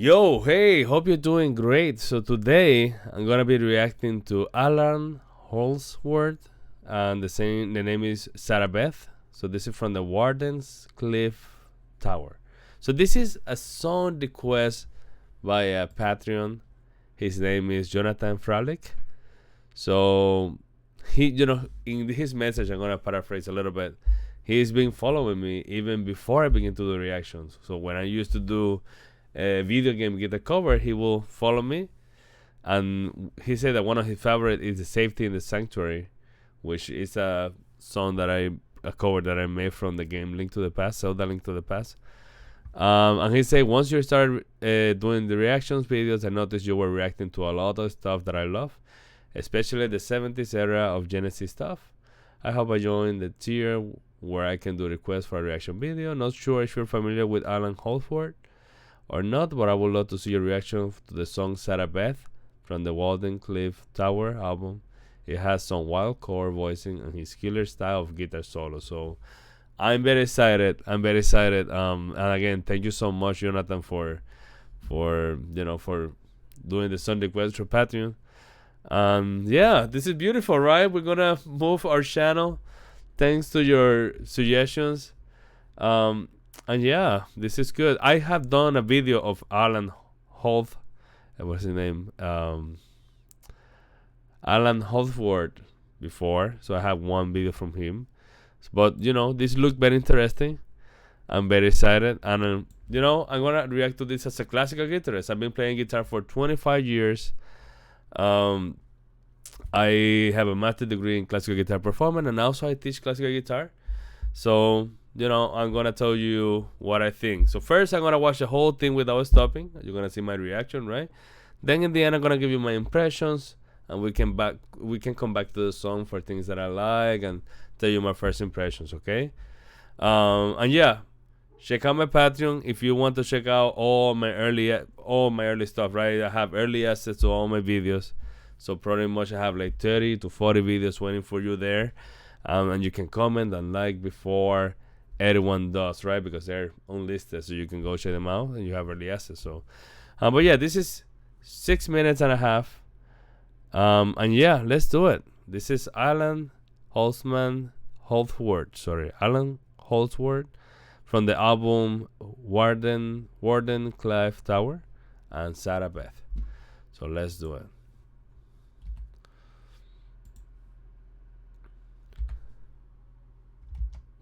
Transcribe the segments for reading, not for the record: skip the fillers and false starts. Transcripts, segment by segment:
Yo, hey, hope you're doing great. So today I'm gonna be reacting to Allan Holdsworth, and the name is Zarabeth. So this is from the Warden's Cliff Tower. So this is a song request by a Patreon. His name is Jonathan Fralick. So in his message, I'm gonna paraphrase a little bit. He's been following me even before I begin to do reactions. So when I used to do a video game guitar cover, he will follow me, and he said that one of his favorite is the Safety in the Sanctuary, which is a song a cover that I made from the game Link to the Past, Zelda Link to the Past. And he said once you start doing the reactions videos, I noticed you were reacting to a lot of stuff that I love, especially the 70s era of Genesis stuff. I hope I join the tier where I can do requests for a reaction video. Not sure if you're familiar with Allan Holdsworth or not, but I would love to see your reaction to the song Zarabeth from the Walden Cliff Tower album. It has some wild chord voicing and his killer style of guitar solo. So I'm very excited. And again, thank you so much, Jonathan, for doing the song request for Patreon. Yeah, this is beautiful, right? We're gonna move our channel thanks to your suggestions. And yeah, this is good. I have done a video of Allan what's his name? Allan Holdsworth before, so I have one video from him. But this looked very interesting. I'm very excited, and I'm gonna react to this as a classical guitarist. I've been playing guitar for 25 years. I have a master degree in classical guitar performance, and also I teach classical guitar. So I'm gonna tell you what I think. So first, I'm gonna watch the whole thing without stopping. You're gonna see my reaction, right? Then in the end, I'm gonna give you my impressions, and we can come back to the song for things that I like and tell you my first impressions. Okay? And yeah, check out my Patreon if you want to check out all my early stuff. Right? I have early access to all my videos. So pretty much I have like 30 to 40 videos waiting for you there. And you can comment and like before everyone does, right? Because they're unlisted, so you can go check them out and you have early access. So, but yeah, this is 6 minutes and a half. And yeah, let's do it. This is Allan Holdsworth. Allan Holdsworth from the album Warden Cliff Tower and Zarabeth. So let's do it.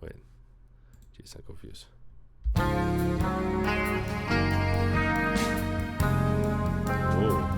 Wait, jeez, I'm confused. Oh.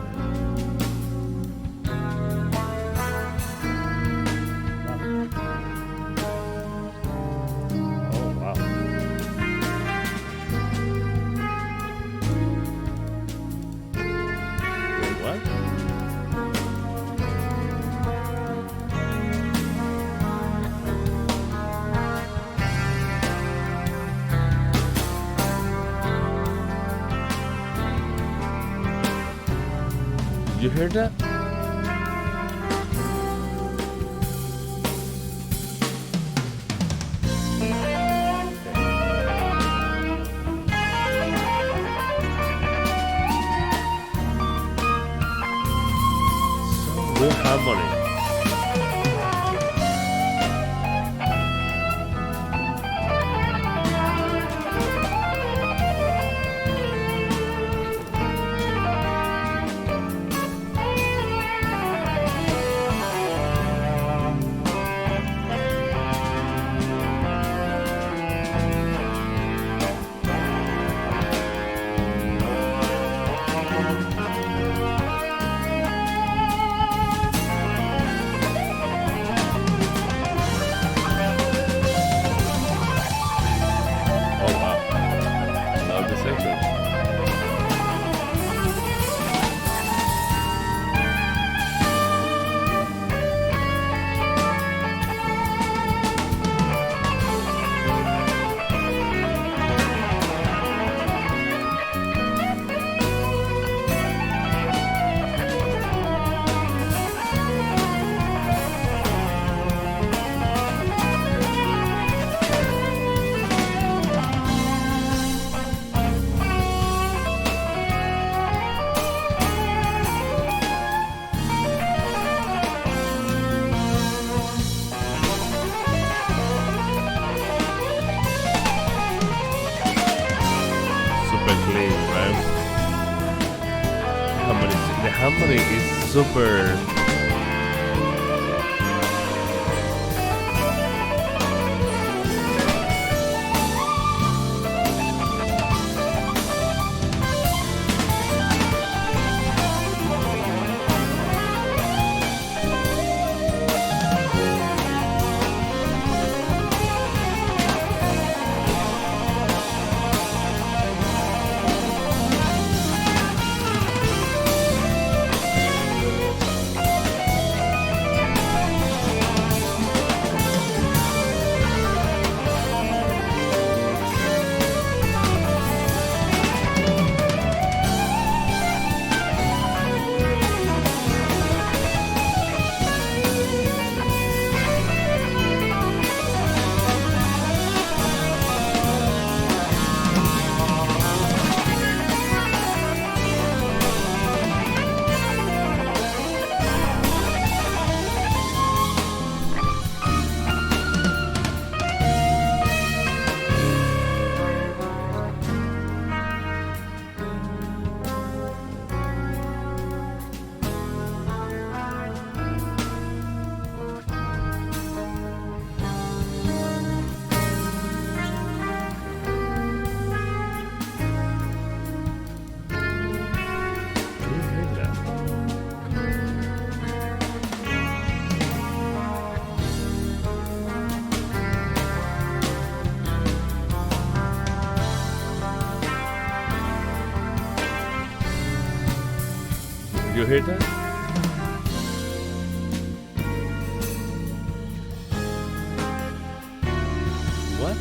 You heard that? Good harmony. super clean, right? The harmony is super. You hear that? What?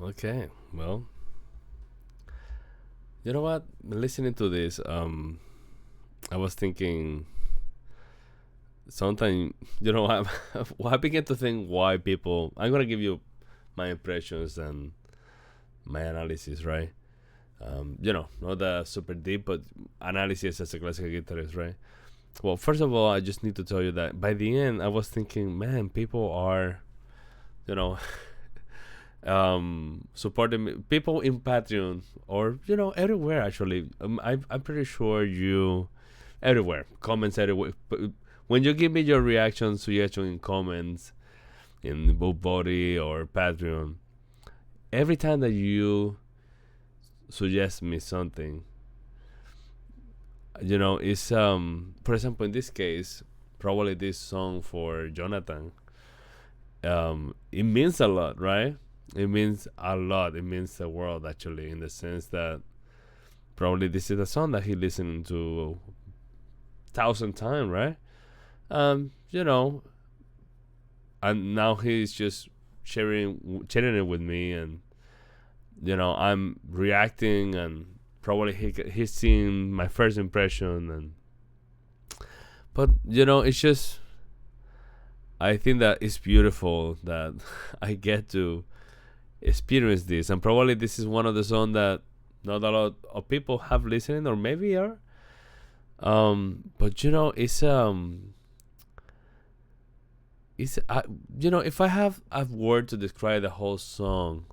Okay, well, you know what? Listening to this, I was thinking sometimes, you know, I began to think why people. I'm gonna give you my impressions and my analysis, right? You know, not the super deep, but analysis as a classical guitarist, right? Well, first of all, I just need to tell you that by the end, I was thinking, man, people are, you know, supporting me. People in Patreon or everywhere actually. I'm pretty sure you everywhere comments everywhere. But when you give me your suggestion in comments in both Body or Patreon, every time that you suggest me something, it's for example in this case, probably this song for Jonathan, it means a lot, right? It means a lot. It means the world, actually, in the sense that probably this is a song that he listened to 1,000 times, right? You know, and now he's just sharing it with me, and I'm reacting, and probably he's seeing my first impression, but it's just, I think that it's beautiful that I get to experience this, and probably this is one of the songs that not a lot of people have listened, or maybe are. But it's if I have a word to describe the whole song,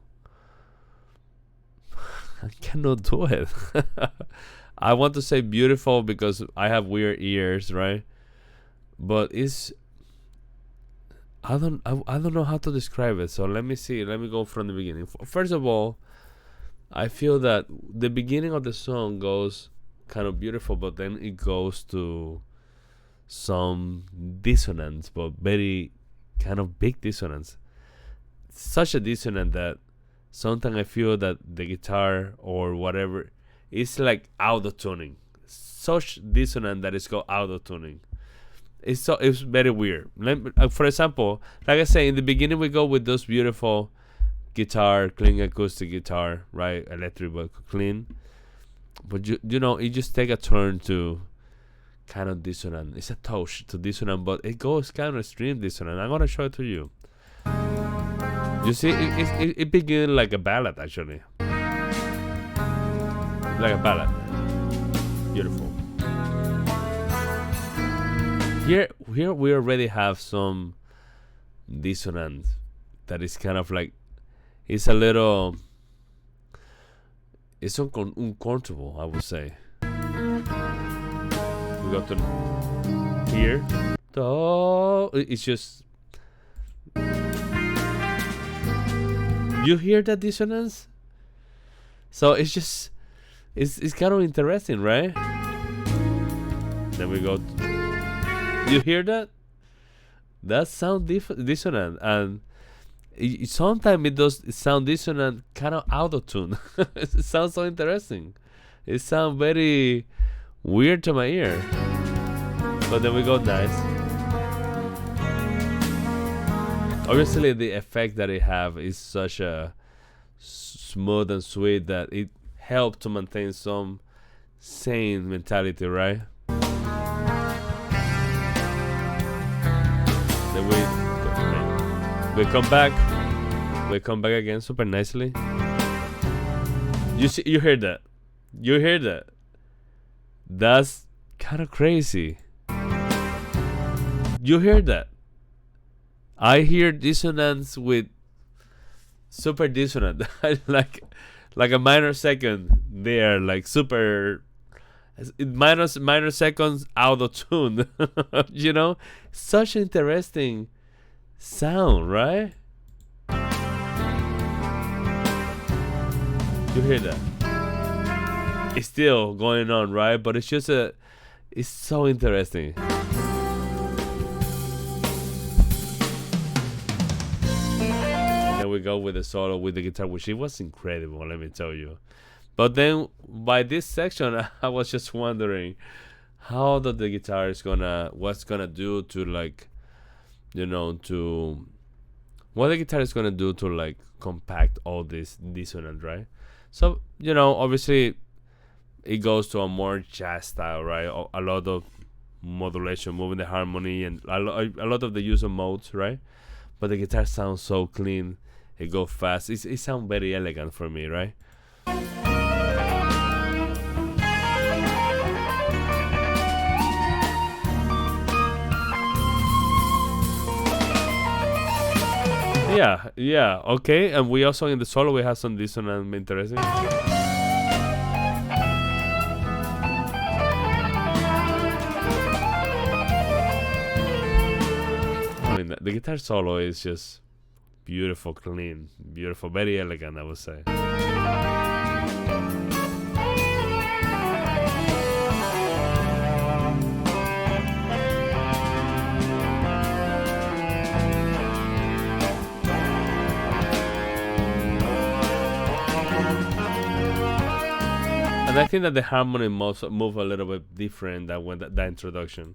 I cannot do it. I want to say beautiful because I have weird ears, right? But I don't know how to describe it. So let me see. Let me go from the beginning. First of all, I feel that the beginning of the song goes kind of beautiful, but then it goes to some dissonance, but very kind of big dissonance. Such a dissonance that sometimes I feel that the guitar or whatever is like auto tuning. Such dissonance that it's called auto tuning. It's very weird. For example, like I say, in the beginning we go with those beautiful guitar, clean acoustic guitar, right? Electric but clean. But it just take a turn to kind of dissonant. It's a touch to dissonant, but it goes kind of extreme dissonant. I'm gonna show it to you. You see, it begins like a ballad, actually, like a ballad. Beautiful. Here we already have some dissonance that is kind of like, it's a little, it's uncomfortable, I would say. We got to here. Oh, it's just, you hear that dissonance? So it's just, it's kind of interesting, right? Then we go. You hear that? That sound dissonant, and sometimes it does sound dissonant, kind of auto tune. It sounds so interesting. It sounds very weird to my ear. But then we go nice. Obviously, the effect that it have is such a smooth and sweet that it helps to maintain some sane mentality, right? Then we come back. We come back again super nicely. You hear that? You hear that? That's kind of crazy. You hear that? I hear dissonance with super dissonant, like a minor second there, like super minor seconds out of tune. Such interesting sound, right? You hear that? It's still going on, right? But it's just it's so interesting. And then we go with the solo with the guitar, which it was incredible, let me tell you. But then by this section, I was just wondering how the guitar is what's gonna do to, like, to what the guitar is gonna do to, like, compact all this dissonance, right? So obviously it goes to a more jazz style, right? A lot of modulation, moving the harmony, and a lot of the use of modes, right? But the guitar sounds so clean. It goes fast. It sounds very elegant for me, right? Yeah, okay. And we also, in the solo, we have some dissonant interesting. I mean, the guitar solo is just beautiful, clean, beautiful, very elegant, I would say. And I think that the harmony move a little bit different than when that introduction.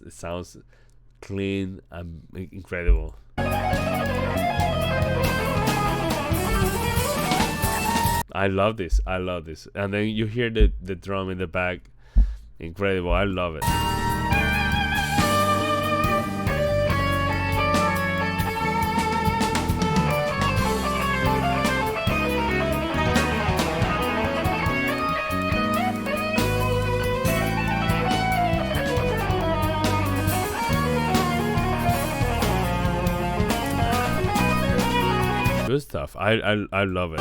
It sounds clean and incredible. I love this. And then you hear the drum in the back. Incredible. I love it. Good stuff. I love it.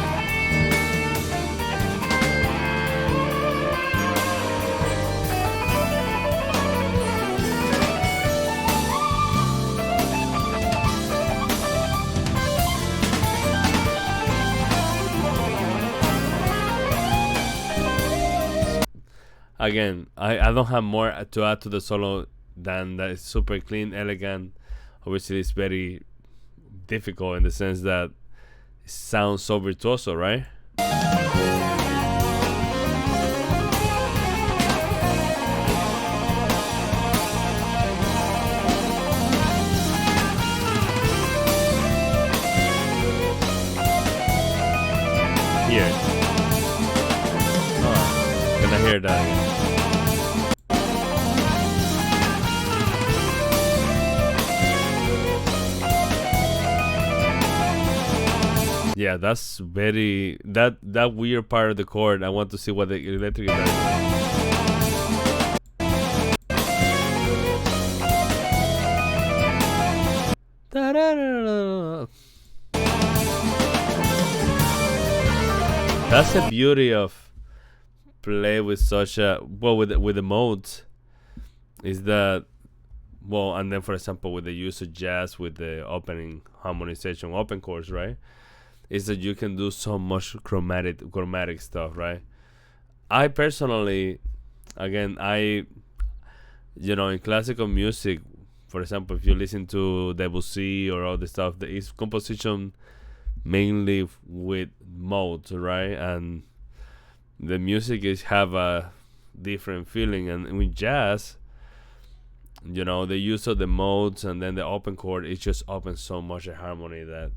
Again, I don't have more to add to the solo than that. It's super clean, elegant. Obviously, it's very difficult in the sense that it sounds so virtuoso, right? Here. Oh, can I hear that again? Yeah, that's very that weird part of the chord. I want to see what the electric guitar is. That's the beauty of play with such a with the modes, is that and then for example with the use of jazz with the opening harmonization open chords, right? Is that you can do so much chromatic stuff, right? I personally, again, in classical music, for example, if you listen to Debussy or all the stuff, there is composition mainly with modes, right? And the music have a different feeling. And with jazz, the use of the modes and then the open chord, it just opens so much a harmony that,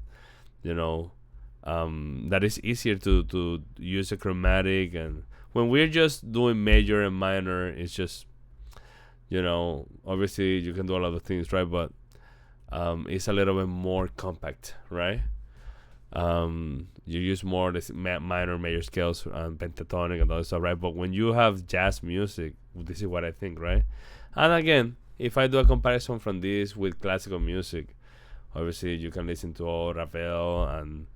that is easier to use a chromatic. And when we're just doing major and minor, it's just, obviously you can do a lot of things, right? But it's a little bit more compact, right? You use more the minor, major scales and pentatonic and all that stuff, right? But when you have jazz music, this is what I think, right? And again, if I do a comparison from this with classical music, obviously you can listen to all Ravel and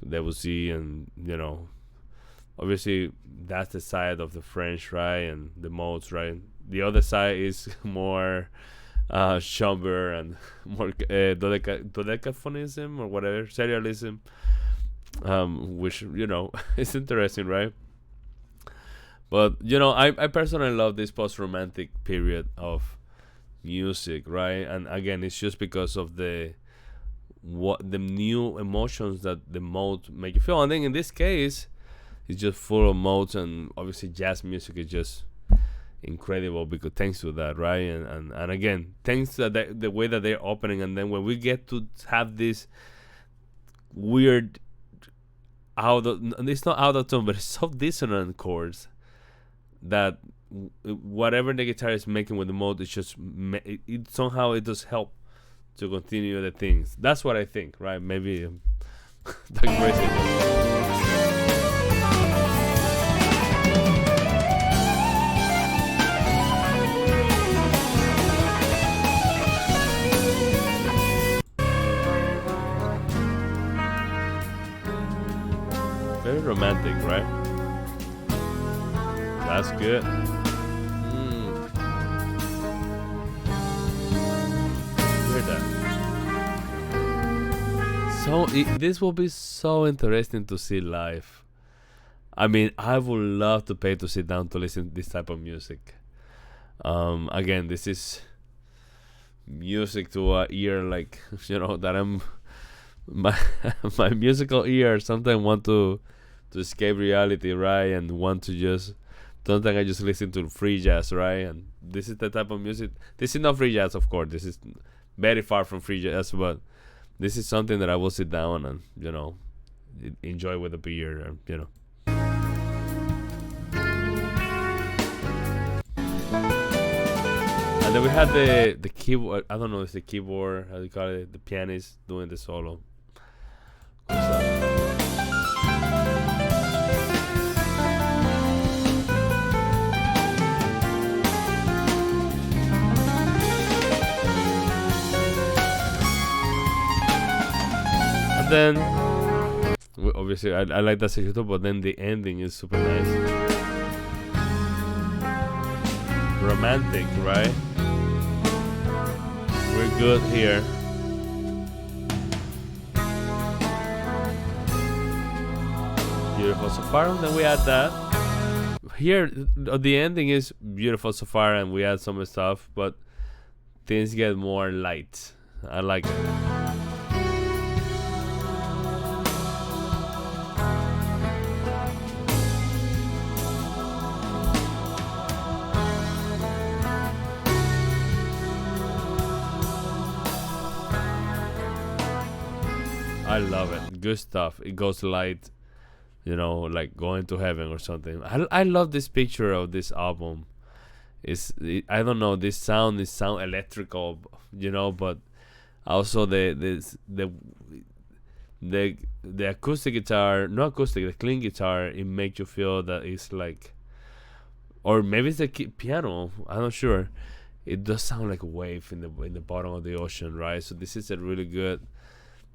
Debussy, and obviously that's the side of the French, right? And the modes, right? The other side is more chamber and more dodecaphonism or whatever, serialism, which is interesting, right? But I personally love this post-romantic period of music, right? And again, it's just because of the new emotions that the modes make you feel. And then in this case, it's just full of modes, and obviously jazz music is just incredible because thanks to that, right? And again, thanks to the way that they're opening, and then when we get to have this weird it's not out of tone, but it's so dissonant chords that whatever the guitar is making with the mode, it's just it somehow it does help to continue the things. That's what I think, right? Maybe digressing. Very romantic, right? That's good. Hear that. So this will be so interesting to see live. I mean, I would love to pay to sit down to listen to this type of music. Again, this is music to a ear like that I'm my my musical ear sometimes want to escape reality, right, and want to just sometimes I just listen to free jazz, right, and this is the type of music. This is not free jazz, of course. This is very far from free jazz, but this is something that I will sit down and enjoy with a beer, And then we had the keyboard. I don't know if it's the keyboard, how do you call it, the pianist doing the solo. Cool stuff. And then obviously I like that section too, but then the ending is super nice, romantic, right? We're good here. Beautiful so far, and then we add that here. The ending is beautiful so far, and we add some stuff, but things get more light. I like it. I love it. Good stuff. It goes light, like going to heaven or something. I love this picture of this album. I don't know. This sound electrical, but also the acoustic guitar, not acoustic, the clean guitar. It makes you feel that it's like, or maybe it's the piano. I'm not sure. It does sound like a wave in the bottom of the ocean, right? So this is a really good.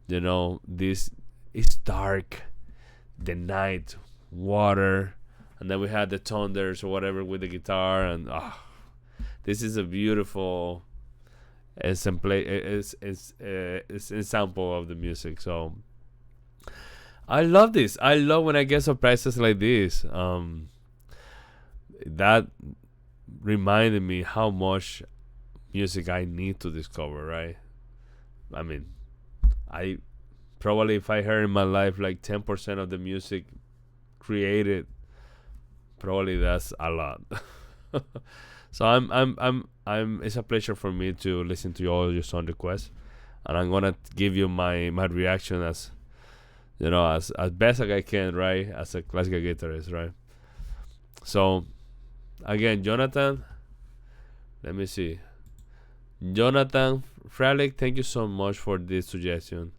This is dark, the night, water, and then we had the thunders or whatever with the guitar, and this is a beautiful example of the music. So I love this. I love when I get surprises like this. That reminded me how much music I need to discover, right? I mean, I probably, if I heard in my life like 10% of the music created, probably that's a lot. So I'm it's a pleasure for me to listen to all your song requests, and I'm gonna give you my reaction as as best as I can, right, as a classical guitarist, right? So again, Jonathan, let me see. Jonathan Fralick, thank you so much for this suggestion,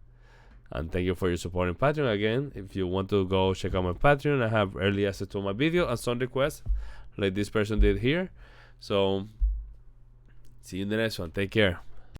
and thank you for your support in Patreon. Again, if you want to go check out my Patreon, I have early access to my video and song requests like this person did here. So see you in the next one. Take care.